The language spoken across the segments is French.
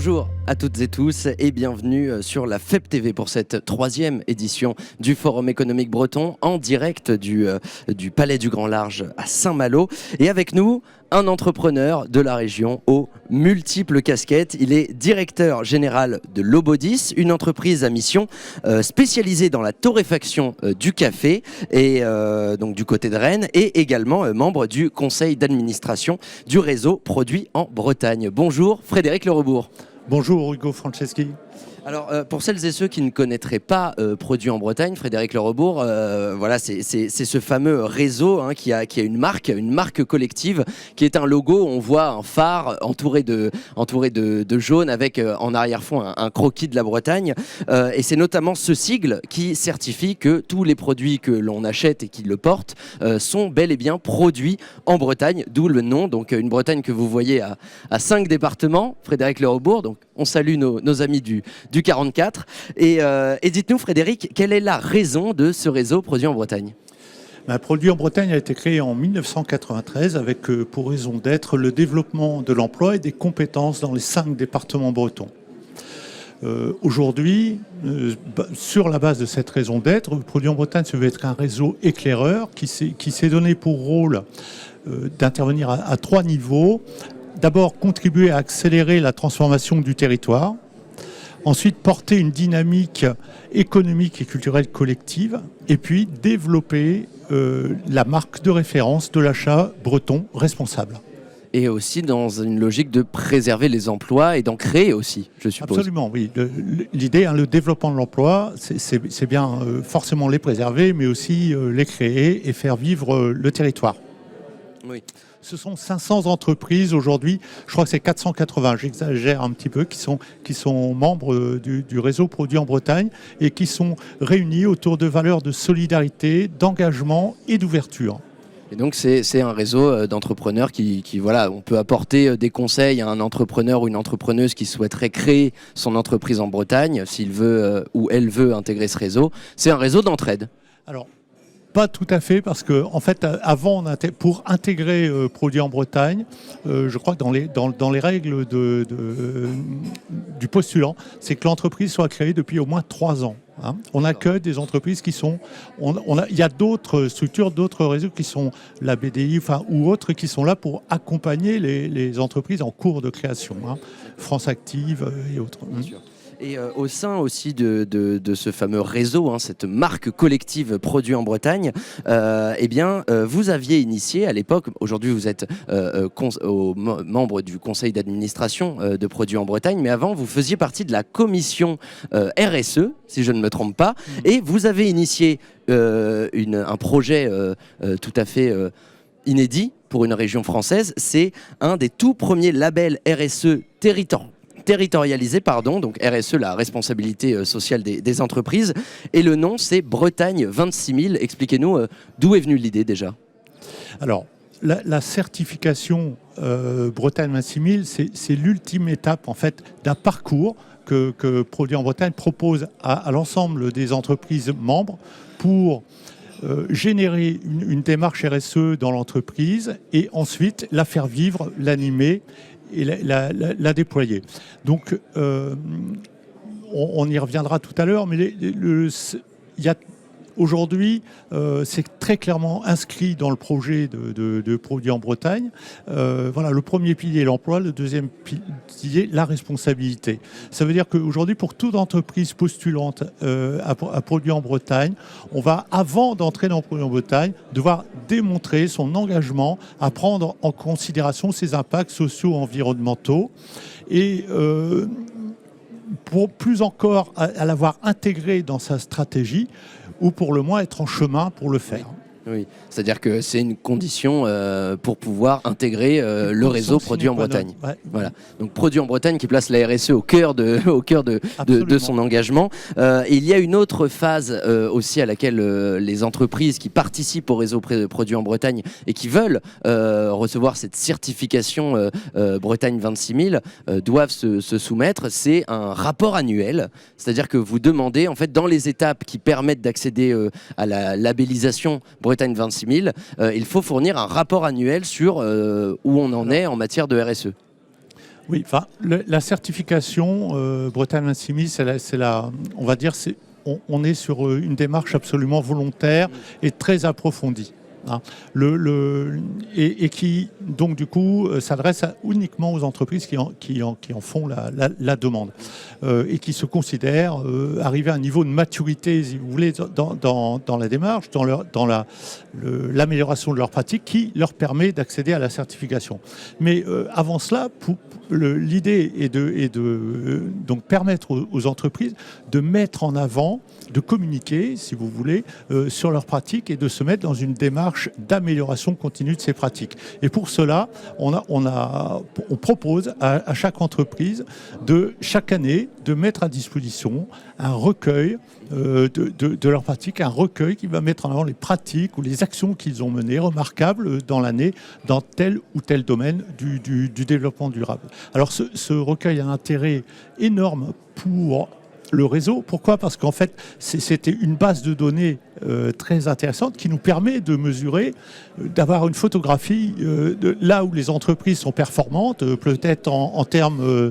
Bonjour à toutes et tous et bienvenue sur la FEP TV pour cette 3e édition du Forum économique breton en direct du Palais du Grand Large à Saint-Malo. Et avec nous, un entrepreneur de la région aux multiples casquettes. Il est directeur général de Lobodis, une entreprise à mission spécialisée dans la torréfaction du café et donc du côté de Rennes, et également membre du conseil d'administration du réseau Produits en Bretagne. Bonjour Frédéric Lerebourg. Bonjour Hugo Franceschi. Alors pour celles et ceux qui ne connaîtraient pas Produits en Bretagne, Frédéric Lerebourg, voilà, c'est ce fameux réseau qui a une marque collective qui est un logo. On voit un phare entouré de jaune avec en arrière-fond un croquis de la Bretagne. Et c'est notamment ce sigle qui certifie que tous les produits que l'on achète et qui le portent sont bel et bien produits en Bretagne, d'où le nom. Donc une Bretagne que vous voyez à 5 départements, Frédéric Lerebourg. Donc on salue nos amis du 44. Et dites-nous, Frédéric, quelle est la raison de ce réseau Produits en Bretagne ? Produits en Bretagne a été créé en 1993 avec pour raison d'être le développement de l'emploi et des compétences dans les 5 départements bretons. Aujourd'hui, sur la base de cette raison d'être, Produits en Bretagne se veut être un réseau éclaireur qui s'est donné pour rôle d'intervenir à 3 niveaux. D'abord, contribuer à accélérer la transformation du territoire. Ensuite, porter une dynamique économique et culturelle collective. Et puis, développer la marque de référence de l'achat breton responsable. Et aussi dans une logique de préserver les emplois et d'en créer aussi, je suppose. Absolument, oui. L'idée, le développement de l'emploi, c'est bien forcément les préserver, mais aussi les créer et faire vivre le territoire. Oui. Ce sont 500 entreprises aujourd'hui, je crois que c'est 480, j'exagère un petit peu, qui sont membres du réseau Produits en Bretagne et qui sont réunis autour de valeurs de solidarité, d'engagement et d'ouverture. Et donc c'est un réseau d'entrepreneurs qui voilà, on peut apporter des conseils à un entrepreneur ou une entrepreneuse qui souhaiterait créer son entreprise en Bretagne, s'il veut ou elle veut intégrer ce réseau. C'est un réseau d'entraide. Alors, pas tout à fait, parce que en fait, avant, pour intégrer Produits en Bretagne, je crois que dans les règles du postulant, c'est que l'entreprise soit créée depuis au moins 3 ans. On accueille des entreprises qui sont... Il y a d'autres structures, d'autres réseaux qui sont la BDI ou autres qui sont là pour accompagner les entreprises en cours de création. France Active et autres. Bien sûr. Et au sein aussi de ce fameux réseau, cette marque collective Produits en Bretagne, vous aviez initié à l'époque, aujourd'hui vous êtes membre du conseil d'administration de Produits en Bretagne, mais avant vous faisiez partie de la commission RSE, si je ne me trompe pas, et vous avez initié un projet tout à fait inédit pour une région française. C'est un des tout premiers labels RSE territorialisé, donc RSE, la responsabilité sociale des entreprises. Et le nom, c'est Bretagne 26 000. Expliquez-nous d'où est venue l'idée déjà. Alors, la certification Bretagne 26 000, c'est l'ultime étape en fait d'un parcours que Produits en Bretagne propose à l'ensemble des entreprises membres pour générer une démarche RSE dans l'entreprise et ensuite la faire vivre, l'animer et la déployer. Donc, on y reviendra tout à l'heure, mais aujourd'hui, c'est très clairement inscrit dans le projet de Produits en Bretagne. Voilà, le premier pilier, l'emploi, le deuxième pilier, la responsabilité. Ça veut dire qu'aujourd'hui, pour toute entreprise postulante à Produits en Bretagne, on va, avant d'entrer dans Produits en Bretagne, devoir démontrer son engagement à prendre en considération ses impacts sociaux et environnementaux. Et pour plus encore à l'avoir intégré dans sa stratégie, ou pour le moins être en chemin pour le faire. Oui, c'est-à-dire que c'est une condition pour pouvoir intégrer le réseau Produits en Bretagne. Ouais. Voilà. Donc Produits en Bretagne qui place la RSE au cœur de son engagement. Il y a une autre phase aussi à laquelle les entreprises qui participent au réseau Produits en Bretagne et qui veulent recevoir cette certification Bretagne 26 000 doivent se soumettre. C'est un rapport annuel, c'est-à-dire que vous demandez en fait dans les étapes qui permettent d'accéder à la labellisation Bretagne 26 000, il faut fournir un rapport annuel sur où on en est en matière de RSE. Oui, enfin, la certification Bretagne 26000, on va dire, on est sur une démarche absolument volontaire et très approfondie. Hein. Et qui, donc, du coup, s'adresse uniquement aux entreprises qui en font la demande et qui se considèrent arriver à un niveau de maturité, si vous voulez, dans la démarche, dans l'amélioration de leur pratique qui leur permet d'accéder à la certification. Mais avant cela, l'idée est de donc permettre aux entreprises de mettre en avant, de communiquer, si vous voulez, sur leurs pratiques et de se mettre dans une démarche d'amélioration continue de ces pratiques. Et pour cela, on propose à chaque entreprise chaque année de mettre à disposition un recueil de leurs pratiques, un recueil qui va mettre en avant les pratiques ou les actions qu'ils ont menées remarquables dans l'année dans tel ou tel domaine du développement durable. Alors ce recueil a un intérêt énorme pour le réseau. Pourquoi ? Parce qu'en fait, c'était une base de données très intéressante qui nous permet de mesurer, d'avoir une photographie de là où les entreprises sont performantes, peut-être en termes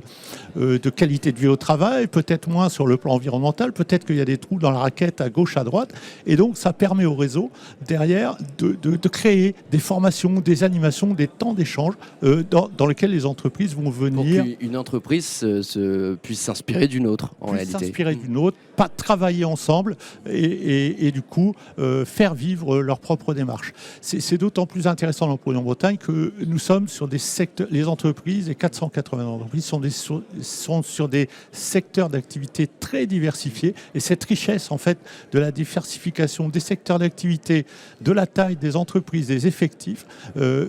de qualité de vie au travail, peut-être moins sur le plan environnemental, peut-être qu'il y a des trous dans la raquette à gauche, à droite. Et donc, ça permet au réseau, derrière, de créer des formations, des animations, des temps d'échange dans lesquels les entreprises vont venir... Pour qu'une entreprise puisse s'inspirer d'une autre, en réalité. S'inspirer d'une autre, pas travailler ensemble et du coup faire vivre leur propre démarche. C'est d'autant plus intéressant dans le projet en Bretagne que nous sommes sur des secteurs, les entreprises, les 480 entreprises sont sur des secteurs d'activité très diversifiés et cette richesse en fait de la diversification des secteurs d'activité, de la taille des entreprises, des effectifs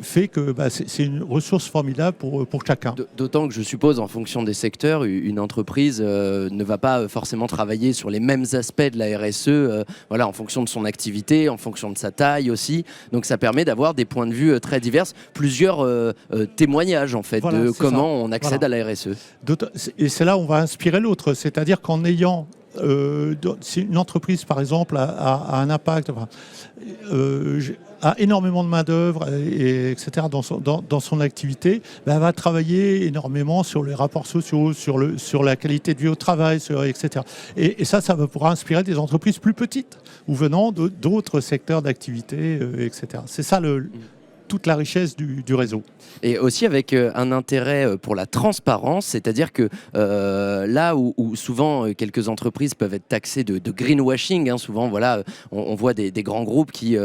fait que c'est une ressource formidable pour chacun. D'autant que je suppose en fonction des secteurs, une entreprise ne va pas forcément travailler sur les mêmes aspects de la RSE, voilà, en fonction de son activité, en fonction de sa taille aussi. Donc ça permet d'avoir des points de vue très divers, plusieurs témoignages en fait de comment on accède à la RSE. Et c'est là où on va inspirer l'autre, c'est-à-dire qu'en ayant si une entreprise par exemple a un impact, a énormément de main-d'œuvre, etc. dans son activité, elle va travailler énormément sur les rapports sociaux, sur la qualité de vie au travail, etc. Et ça va pouvoir inspirer des entreprises plus petites ou venant d'autres secteurs d'activité, etc. C'est ça toute la richesse du réseau. Et aussi avec un intérêt pour la transparence, c'est-à-dire que là où souvent quelques entreprises peuvent être taxées de greenwashing, hein, souvent voilà, on voit des grands groupes qui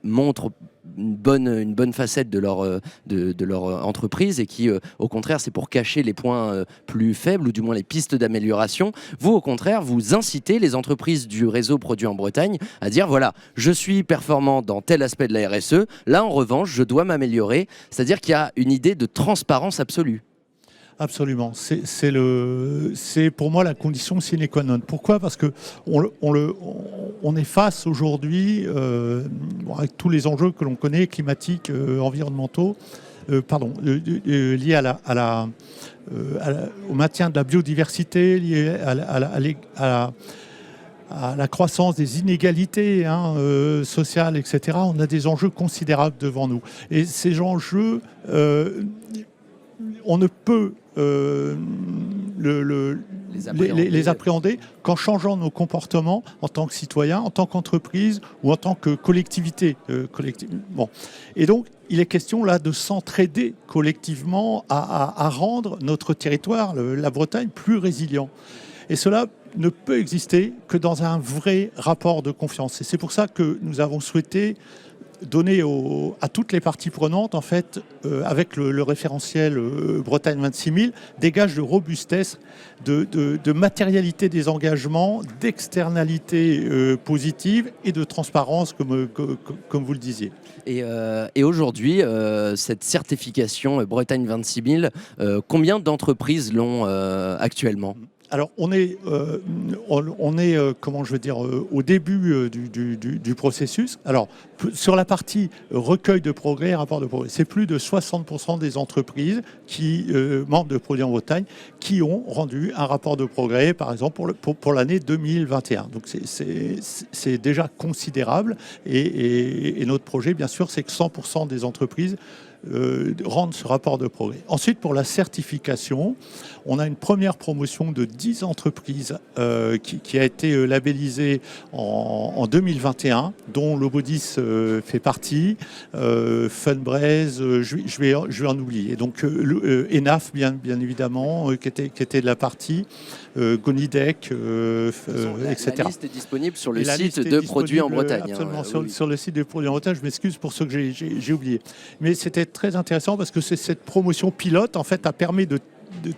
montrent une bonne facette de leur entreprise et qui, au contraire, c'est pour cacher les points plus faibles ou du moins les pistes d'amélioration. Vous, au contraire, vous incitez les entreprises du réseau Produits en Bretagne à dire, voilà, je suis performant dans tel aspect de la RSE, là, en revanche, je dois m'améliorer. C'est-à-dire qu'il y a une idée de transparence absolue. Absolument. C'est pour moi la condition sine qua non. Pourquoi ? Parce que on est face aujourd'hui, avec tous les enjeux que l'on connaît, climatiques, environnementaux, liés au maintien de la biodiversité, liés à la croissance des inégalités sociales, etc. On a des enjeux considérables devant nous. Et ces enjeux, on ne peut les appréhender qu'en changeant nos comportements en tant que citoyens, en tant qu'entreprise ou en tant que collectivité. Bon. Et donc, il est question là de s'entraider collectivement à rendre notre territoire, la Bretagne, plus résilient. Et cela ne peut exister que dans un vrai rapport de confiance. Et c'est pour ça que nous avons souhaité donner à toutes les parties prenantes, en fait, avec le référentiel Bretagne 26000, des gages de robustesse, de matérialité des engagements, d'externalité positive et de transparence, comme vous le disiez. Et aujourd'hui, cette certification Bretagne 26000, combien d'entreprises l'ont actuellement ? Alors, on est au début du processus. Alors, sur la partie recueil de progrès, rapport de progrès, c'est plus de 60% des entreprises membres de Produits en Bretagne qui ont rendu un rapport de progrès, par exemple, pour l'année 2021. Donc, c'est déjà considérable. Et notre projet, bien sûr, c'est que 100% des entreprises rendre ce rapport de progrès. Ensuite, pour la certification, on a une première promotion de 10 entreprises qui a été labellisée en 2021, dont Lobodis fait partie, Funbraise, je vais en oublier. Donc ENAF, bien évidemment, qui était de la partie, Gonidec, etc. La liste est disponible sur le site de Produits en Bretagne. Absolument, sur le site de Produits en Bretagne. Je m'excuse pour ceux que j'ai oubliés. Mais c'était très intéressant parce que cette promotion pilote, en fait, a permis de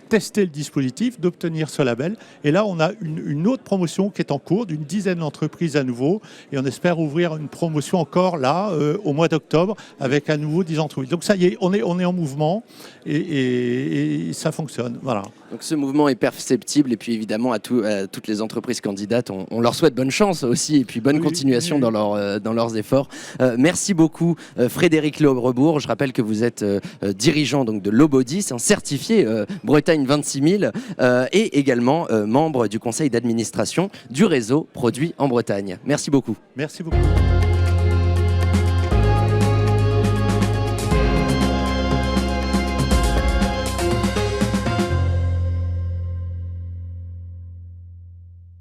tester le dispositif, d'obtenir ce label. Et là, on a une autre promotion qui est en cours d'une dizaine d'entreprises à nouveau. Et on espère ouvrir une promotion encore là, au mois d'octobre, avec à nouveau 10 entreprises. Donc ça y est, on est en mouvement et ça fonctionne. Voilà. Donc ce mouvement est perceptible et puis évidemment à toutes les entreprises candidates, on leur souhaite bonne chance aussi et puis bonne continuation dans leurs efforts. Merci beaucoup Frédéric Lorebourg. Je rappelle que vous êtes dirigeant donc, de Lobodis, un certifié Bretagne 26 000 et également membre du conseil d'administration du réseau Produits en Bretagne. Merci beaucoup. Merci beaucoup.